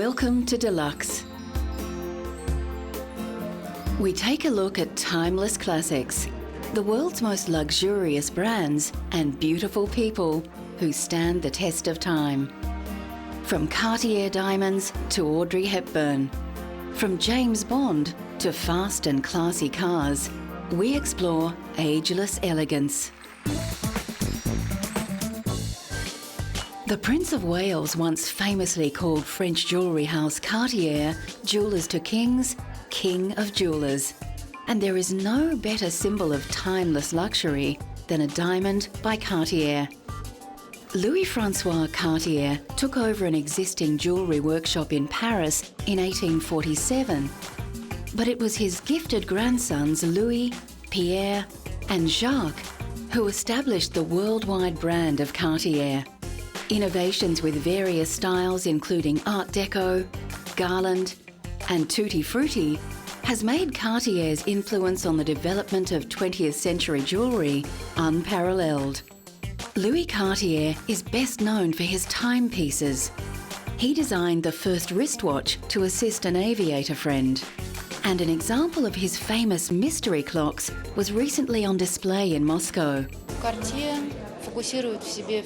Welcome to Deluxe. We take a look at timeless classics, the world's most luxurious brands and beautiful people who stand the test of time. From Cartier diamonds to Audrey Hepburn, from James Bond to fast and classy cars, we explore ageless elegance. The Prince of Wales once famously called French jewellery house Cartier jewellers to kings, king of jewellers. And there is no better symbol of timeless luxury than a diamond by Cartier. Louis-François Cartier took over an existing jewellery workshop in Paris in 1847. But it was his gifted grandsons Louis, Pierre and Jacques who established the worldwide brand of Cartier. Innovations with various styles including Art Deco, Garland and Tutti Frutti has made Cartier's influence on the development of 20th century jewellery unparalleled. Louis Cartier is best known for his timepieces. He designed the first wristwatch to assist an aviator friend. And an example of his famous mystery clocks was recently on display in Moscow.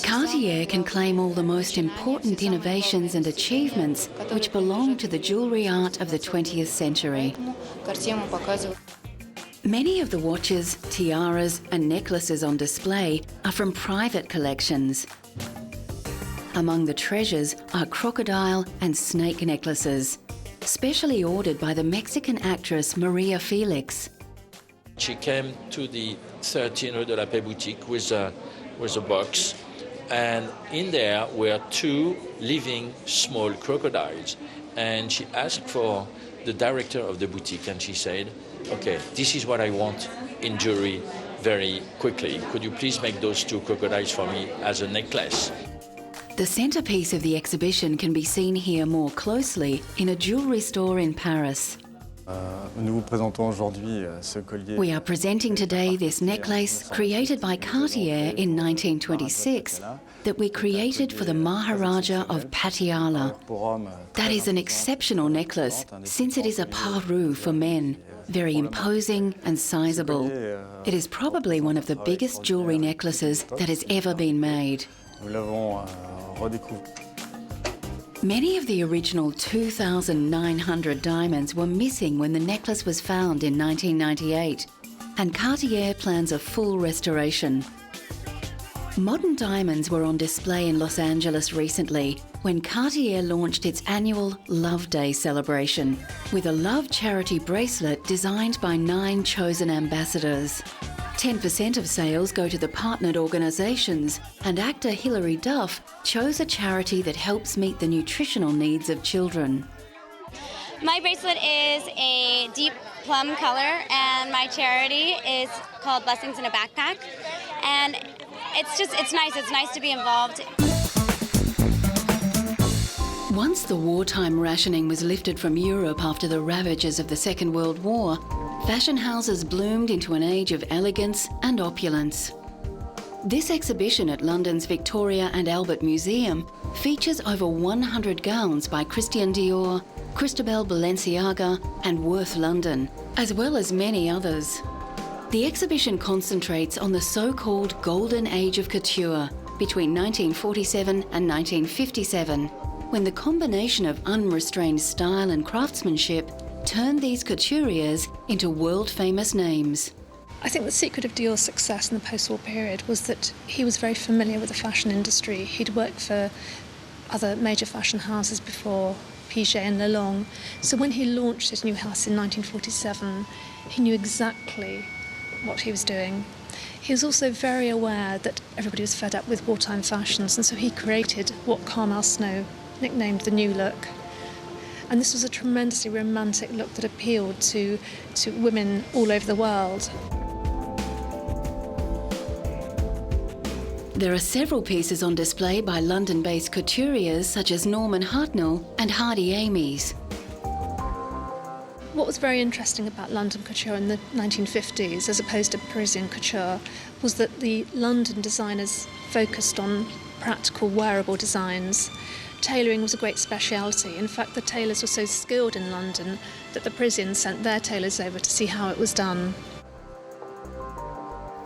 Cartier can claim all the most important innovations and achievements which belong to the jewellery art of the 20th century. Many of the watches, tiaras and necklaces on display are from private collections. Among the treasures are crocodile and snake necklaces, specially ordered by the Mexican actress Maria Felix. She came to the 13 Rue de la Paix boutique with a box, and in there were two living small crocodiles. And she asked for the director of the boutique, and she said, "Okay, this is what I want in jewelry very quickly. Could you please make those two crocodiles for me as a necklace?" The centrepiece of the exhibition can be seen here more closely in a jewellery store in Paris. We are presenting today this necklace created by Cartier in 1926 that we created for the Maharaja of Patiala. That is an exceptional necklace since it is a parure for men, very imposing and sizable. It is probably one of the biggest jewellery necklaces that has ever been made. Many of the original 2,900 diamonds were missing when the necklace was found in 1998, and Cartier plans a full restoration. Modern diamonds were on display in Los Angeles recently when Cartier launched its annual Love Day celebration with a love charity bracelet designed by 9 chosen ambassadors. 10% of sales go to the partnered organisations, and actor Hilary Duff chose a charity that helps meet the nutritional needs of children. My bracelet is a deep plum color, and my charity is called Blessings in a Backpack. And it's nice to be involved. Once the wartime rationing was lifted from Europe after the ravages of the Second World War, fashion houses bloomed into an age of elegance and opulence. This exhibition at London's Victoria and Albert Museum features over 100 gowns by Christian Dior, Christobel Balenciaga and Worth London, as well as many others. The exhibition concentrates on the so-called Golden Age of Couture between 1947 and 1957, when the combination of unrestrained style and craftsmanship turned these couturiers into world-famous names. I think the secret of Dior's success in the post-war period was that he was very familiar with the fashion industry. He'd worked for other major fashion houses before, Piaget and Lelong. So when he launched his new house in 1947, he knew exactly what he was doing. He was also very aware that everybody was fed up with wartime fashions, and so he created what Carmel Snow nicknamed the New Look. And this was a tremendously romantic look that appealed to women all over the world. There are several pieces on display by London-based couturiers such as Norman Hartnell and Hardy Amies. What was very interesting about London couture in the 1950s, as opposed to Parisian couture, was that the London designers focused on practical, wearable designs. tailoring was a great speciality. In fact, the tailors were so skilled in London that the Parisians sent their tailors over to see how it was done.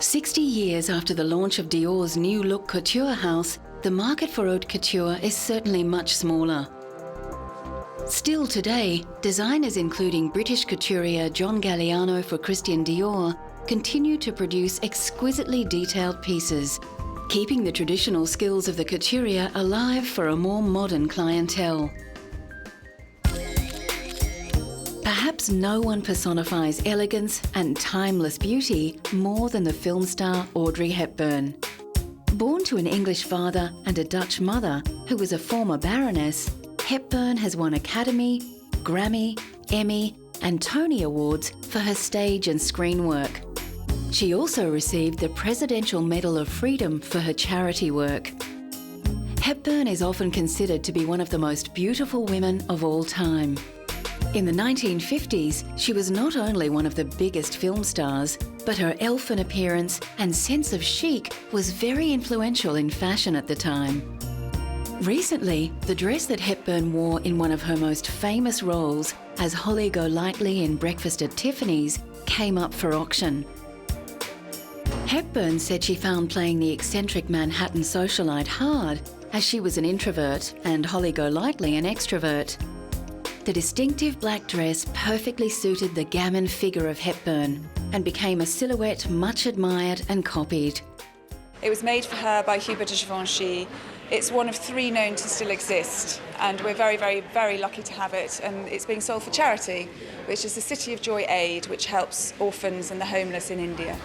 60 years after the launch of Dior's new look couture house, the market for haute couture is certainly much smaller. Still today, designers including British couturier John Galliano for Christian Dior continue to produce exquisitely detailed pieces, keeping the traditional skills of the couturier alive for a more modern clientele. Perhaps no one personifies elegance and timeless beauty more than the film star Audrey Hepburn. Born to an English father and a Dutch mother who was a former baroness, Hepburn has won Academy, Grammy, Emmy and Tony Awards for her stage and screen work. She also received the Presidential Medal of Freedom for her charity work. Hepburn is often considered to be one of the most beautiful women of all time. In the 1950s, she was not only one of the biggest film stars, but her elfin appearance and sense of chic was very influential in fashion at the time. Recently, the dress that Hepburn wore in one of her most famous roles as Holly Golightly in Breakfast at Tiffany's came up for auction. Hepburn said she found playing the eccentric Manhattan socialite hard, as she was an introvert and Holly Golightly an extrovert. The distinctive black dress perfectly suited the gammon figure of Hepburn and became a silhouette much admired and copied. It was made for her by Hubert de Givenchy. It's one of 3 known to still exist, and we're very, very, very lucky to have it. And it's being sold for charity, which is the City of Joy Aid, which helps orphans and the homeless in India.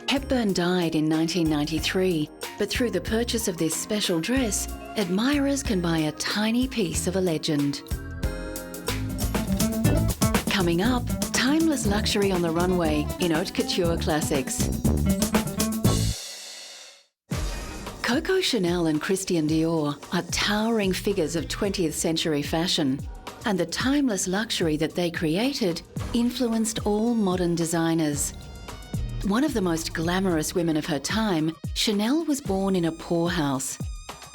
Hepburn died in 1993, but through the purchase of this special dress, admirers can buy a tiny piece of a legend. Coming up, timeless luxury on the runway in haute couture classics. Coco Chanel and Christian Dior are towering figures of 20th century fashion, and the timeless luxury that they created influenced all modern designers. One of the most glamorous women of her time, Chanel was born in a poorhouse.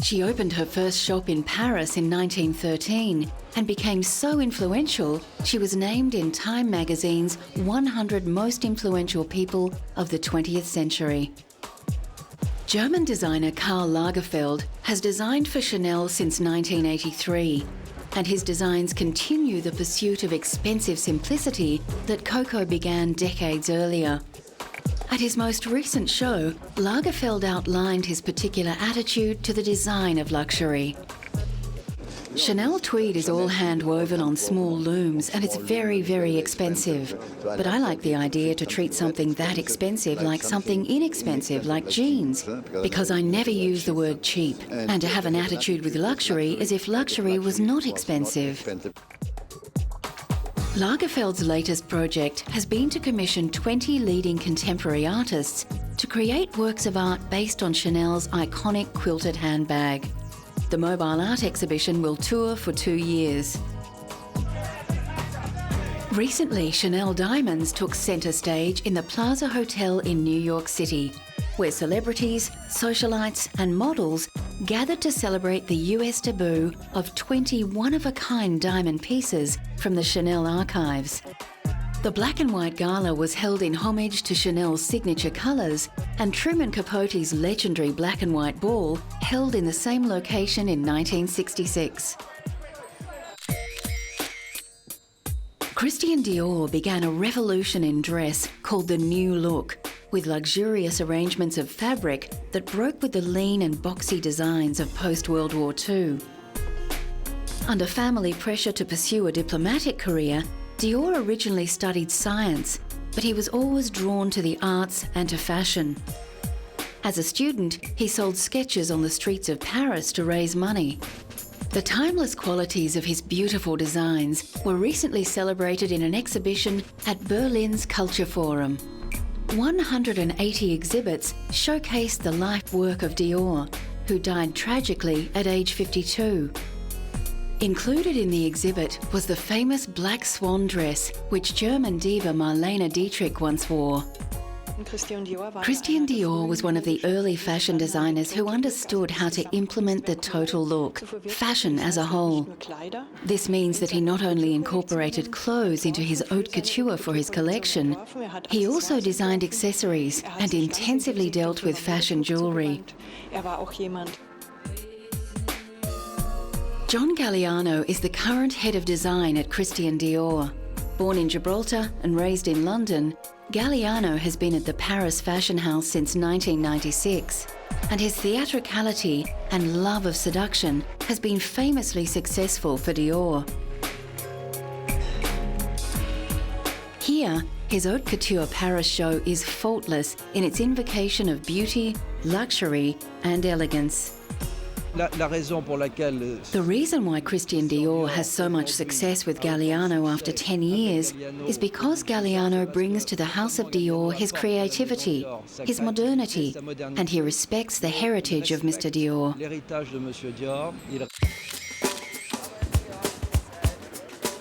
She opened her first shop in Paris in 1913 and became so influential, she was named in Time magazine's 100 most influential people of the 20th century. German designer Karl Lagerfeld has designed for Chanel since 1983, and his designs continue the pursuit of expensive simplicity that Coco began decades earlier. At his most recent show, Lagerfeld outlined his particular attitude to the design of luxury. Chanel tweed is all hand-woven on small looms and it's very, very expensive. But I like the idea to treat something that expensive like something inexpensive, like jeans, because I never use the word cheap, and to have an attitude with luxury as if luxury was not expensive. Lagerfeld's latest project has been to commission 20 leading contemporary artists to create works of art based on Chanel's iconic quilted handbag. The mobile art exhibition will tour for 2 years. Recently, Chanel Diamonds took centre stage in the Plaza Hotel in New York City, where celebrities, socialites and models gathered to celebrate the US debut of 20 one-of-a-kind diamond pieces from the Chanel archives. The black and white gala was held in homage to Chanel's signature colours, and Truman Capote's legendary black and white ball held in the same location in 1966. Christian Dior began a revolution in dress called the New Look, with luxurious arrangements of fabric that broke with the lean and boxy designs of post-World War II. Under family pressure to pursue a diplomatic career, Dior originally studied science, but he was always drawn to the arts and to fashion. As a student, he sold sketches on the streets of Paris to raise money. The timeless qualities of his beautiful designs were recently celebrated in an exhibition at Berlin's Culture Forum. 180 exhibits showcased the life work of Dior, who died tragically at age 52. Included in the exhibit was the famous black swan dress which German diva Marlene Dietrich once wore. Christian Dior was one of the early fashion designers who understood how to implement the total look, fashion as a whole. This means that he not only incorporated clothes into his haute couture for his collection, he also designed accessories and intensively dealt with fashion jewellery. John Galliano is the current head of design at Christian Dior. Born in Gibraltar and raised in London, Galliano has been at the Paris fashion house since 1996, and his theatricality and love of seduction has been famously successful for Dior. Here, his haute couture Paris show is faultless in its invocation of beauty, luxury and elegance. The reason why Christian Dior has so much success with Galliano after 10 years is because Galliano brings to the House of Dior his creativity, his modernity, and he respects the heritage of Mr. Dior.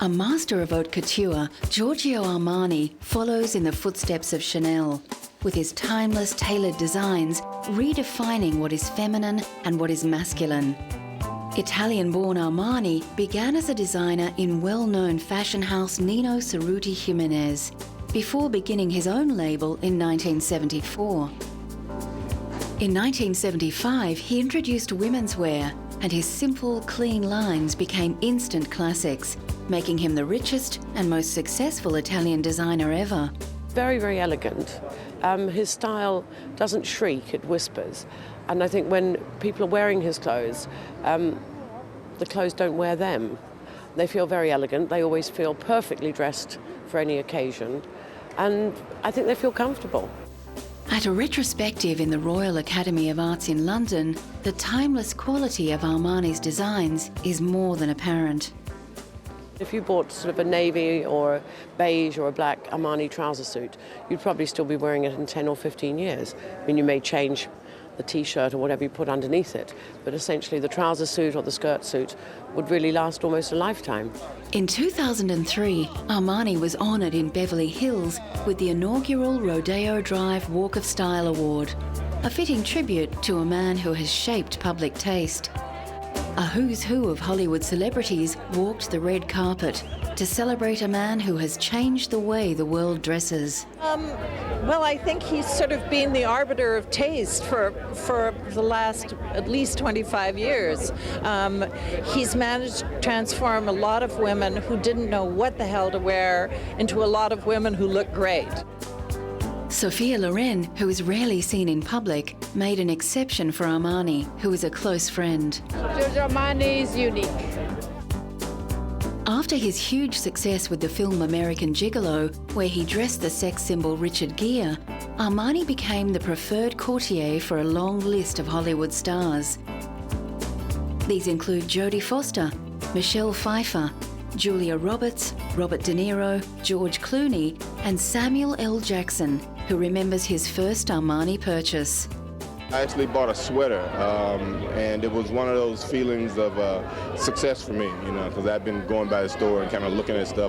A master of haute couture, Giorgio Armani follows in the footsteps of Chanel, with his timeless tailored designs redefining what is feminine and what is masculine. Italian-born Armani began as a designer in well-known fashion house Nino Cerruti Jimenez, before beginning his own label in 1974. In 1975, he introduced women's wear, and his simple, clean lines became instant classics, making him the richest and most successful Italian designer ever. Very, very elegant. His style doesn't shriek, it whispers. And I think when people are wearing his clothes, the clothes don't wear them. They feel very elegant, they always feel perfectly dressed for any occasion, and I think they feel comfortable. At a retrospective in the Royal Academy of Arts in London, the timeless quality of Armani's designs is more than apparent. If you bought sort of a navy or a beige or a black Armani trouser suit, you'd probably still be wearing it in 10 or 15 years. I mean, you may change the t-shirt or whatever you put underneath it, but essentially the trouser suit or the skirt suit would really last almost a lifetime. In 2003, Armani was honoured in Beverly Hills with the inaugural Rodeo Drive Walk of Style Award, a fitting tribute to a man who has shaped public taste. A who's who of Hollywood celebrities walked the red carpet to celebrate a man who has changed the way the world dresses. Well, I think he's sort of been the arbiter of taste for the last at least 25 years. He's managed to transform a lot of women who didn't know what the hell to wear into a lot of women who look great. Sophia Loren, who is rarely seen in public, made an exception for Armani, who is a close friend. Giorgio Armani is unique. After his huge success with the film American Gigolo, where he dressed the sex symbol Richard Gere, Armani became the preferred courtier for a long list of Hollywood stars. These include Jodie Foster, Michelle Pfeiffer, Julia Roberts, Robert De Niro, George Clooney, and Samuel L. Jackson, who remembers his first Armani purchase. I actually bought a sweater, and it was one of those feelings of success for me, you know, because I've been going by the store and kind of looking at stuff,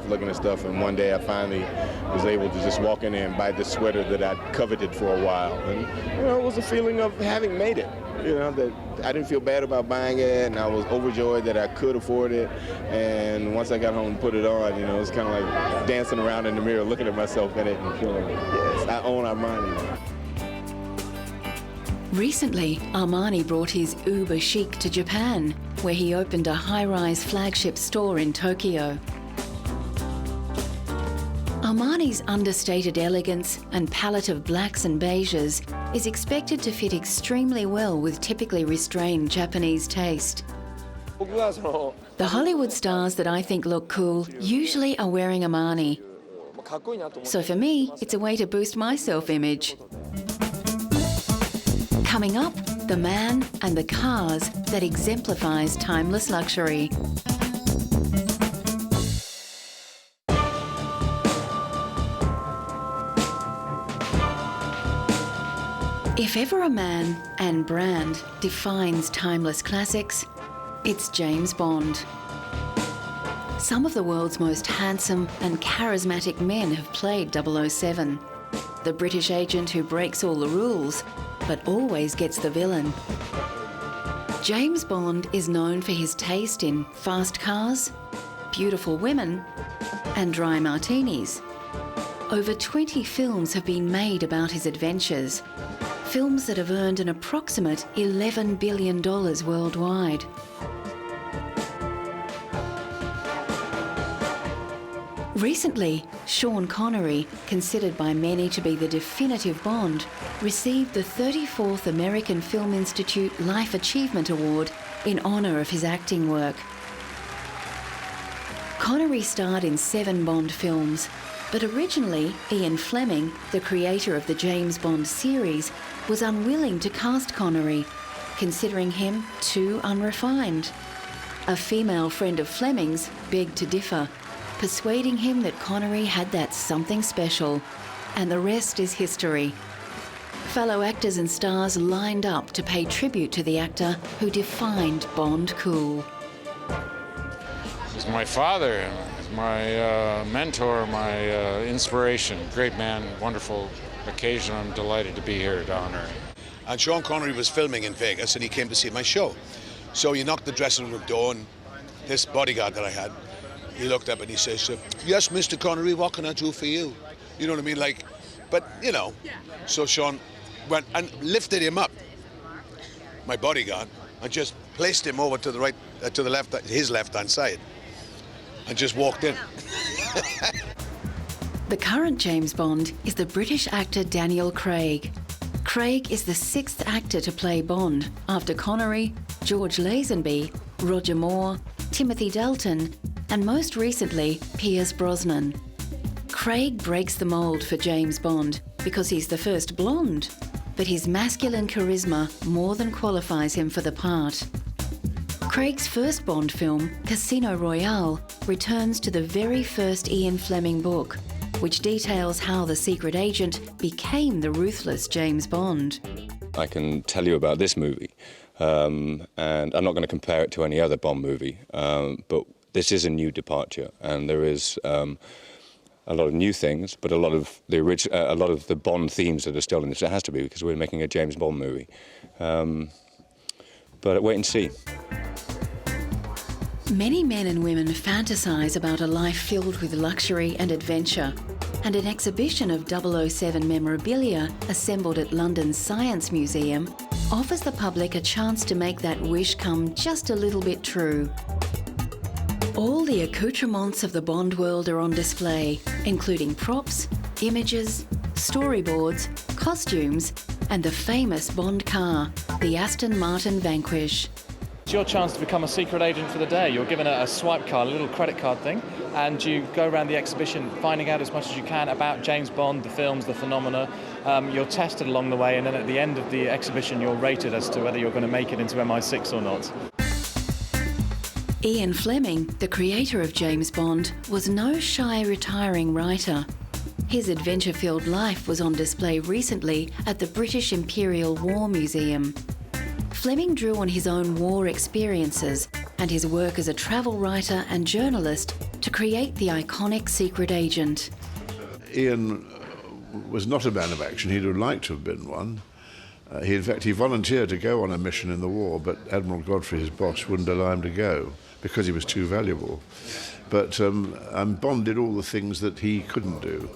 and one day I finally was able to just walk in there and buy this sweater that I'd coveted for a while. And, you know, it was a feeling of having made it, you know, that I didn't feel bad about buying it, and I was overjoyed that I could afford it. And once I got home and put it on, you know, it was kind of like dancing around in the mirror, looking at myself in it and feeling, yes, I own Armani. Recently, Armani brought his uber chic to Japan, where he opened a high-rise flagship store in Tokyo. Armani's understated elegance and palette of blacks and beiges is expected to fit extremely well with typically restrained Japanese taste. The Hollywood stars that I think look cool usually are wearing Armani. So for me, it's a way to boost my self-image. Coming up, the man and the cars that exemplifies timeless luxury. If ever a man and brand defines timeless classics, it's James Bond. Some of the world's most handsome and charismatic men have played 007. the British agent who breaks all the rules, but always gets the villain. James Bond is known for his taste in fast cars, beautiful women, and dry martinis. Over 20 films have been made about his adventures, films that have earned an approximate $11 billion worldwide. Recently, Sean Connery, considered by many to be the definitive Bond, received the 34th American Film Institute Life Achievement Award in honour of his acting work. Connery starred in 7 Bond films, but originally Ian Fleming, the creator of the James Bond series, was unwilling to cast Connery, considering him too unrefined. A female friend of Fleming's begged to differ, persuading him that Connery had that something special, and the rest is history. Fellow actors and stars lined up to pay tribute to the actor who defined Bond cool. He's my father, my mentor, my inspiration. Great man, wonderful occasion. I'm delighted to be here to honor him. And Sean Connery was filming in Vegas and he came to see my show. So he knocked the dressing room door and this bodyguard that I had, he looked up and he says, "Yes, Mr. Connery, what can I do for you?" You know what I mean? Like, but you know. So Sean went and lifted him up, my bodyguard, and just placed him over to the right, to the left, his left-hand side, and just walked in. The current James Bond is the British actor Daniel Craig. Craig is the 6th actor to play Bond, after Connery, George Lazenby, Roger Moore, Timothy Dalton, and most recently, Pierce Brosnan. Craig breaks the mould for James Bond because he's the first blonde, but his masculine charisma more than qualifies him for the part. Craig's first Bond film, Casino Royale, returns to the very first Ian Fleming book, which details how the secret agent became the ruthless James Bond. I can tell you about this movie, and I'm not going to compare it to any other Bond movie, but this is a new departure, and there is a lot of new things, but a lot of the Bond themes that are still in this. It has to be, because we're making a James Bond movie. But wait and see. Many men and women fantasise about a life filled with luxury and adventure, and an exhibition of 007 memorabilia assembled at London's Science Museum offers the public a chance to make that wish come just a little bit true. All the accoutrements of the Bond world are on display, including props, images, storyboards, costumes, and the famous Bond car, the Aston Martin Vanquish. It's your chance to become a secret agent for the day. You're given a swipe card, a little credit card thing, and you go around the exhibition finding out as much as you can about James Bond, the films, the phenomena. You're tested along the way, and then at the end of the exhibition you're rated as to whether you're going to make it into MI6 or not. Ian Fleming, the creator of James Bond, was no shy retiring writer. His adventure-filled life was on display recently at the British Imperial War Museum. Fleming drew on his own war experiences and his work as a travel writer and journalist to create the iconic secret agent. Ian was not a man of action. He'd have liked to have been one. In fact, he volunteered to go on a mission in the war, but Admiral Godfrey, his boss, wouldn't allow him to go because he was too valuable. But Bond did all the things that he couldn't do.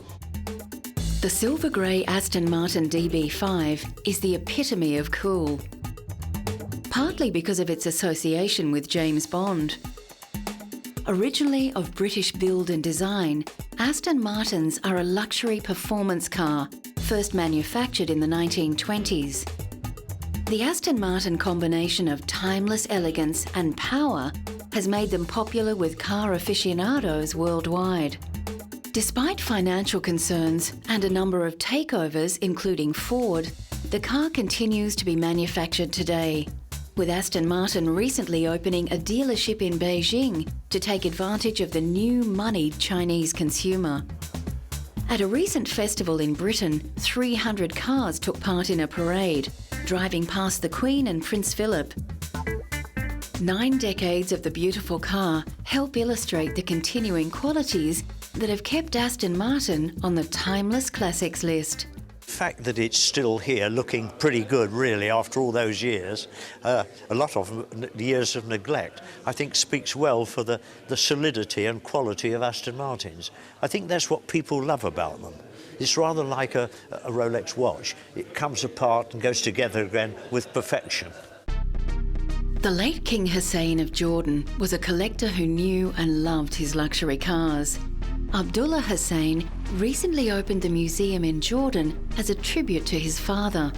The silver grey Aston Martin DB5 is the epitome of cool, partly because of its association with James Bond. Originally of British build and design, Aston Martins are a luxury performance car, first manufactured in the 1920s. The Aston Martin combination of timeless elegance and power has made them popular with car aficionados worldwide. Despite financial concerns and a number of takeovers, including Ford, the car continues to be manufactured today, with Aston Martin recently opening a dealership in Beijing to take advantage of the new moneyed Chinese consumer. At a recent festival in Britain, 300 cars took part in a parade, driving past the Queen and Prince Philip. 9 decades of the beautiful car help illustrate the continuing qualities that have kept Aston Martin on the Timeless Classics list. fact that it's still here looking pretty good really after all those years, a lot of years of neglect, I think speaks well for the solidity and quality of Aston Martins. I think that's what people love about them. It's rather like a Rolex watch. It comes apart and goes together again with perfection. The late King Hussein of Jordan was a collector who knew and loved his luxury cars. Abdullah Hussein recently opened the museum in Jordan as a tribute to his father.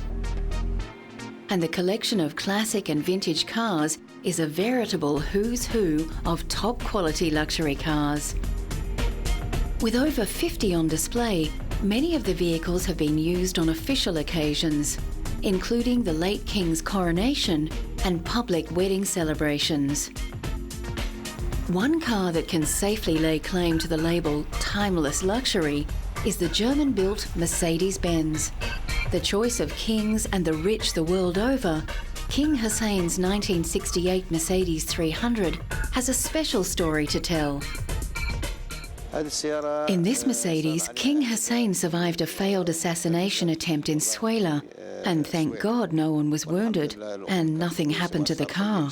And the collection of classic and vintage cars is a veritable who's who of top quality luxury cars. With over 50 on display, many of the vehicles have been used on official occasions, including the late King's coronation and public wedding celebrations. One car that can safely lay claim to the label timeless luxury is the German-built Mercedes-Benz. The choice of kings and the rich the world over, King Hussein's 1968 Mercedes 300 has a special story to tell. In this Mercedes, King Hussein survived a failed assassination attempt in Suela, and thank God no one was wounded and nothing happened to the car.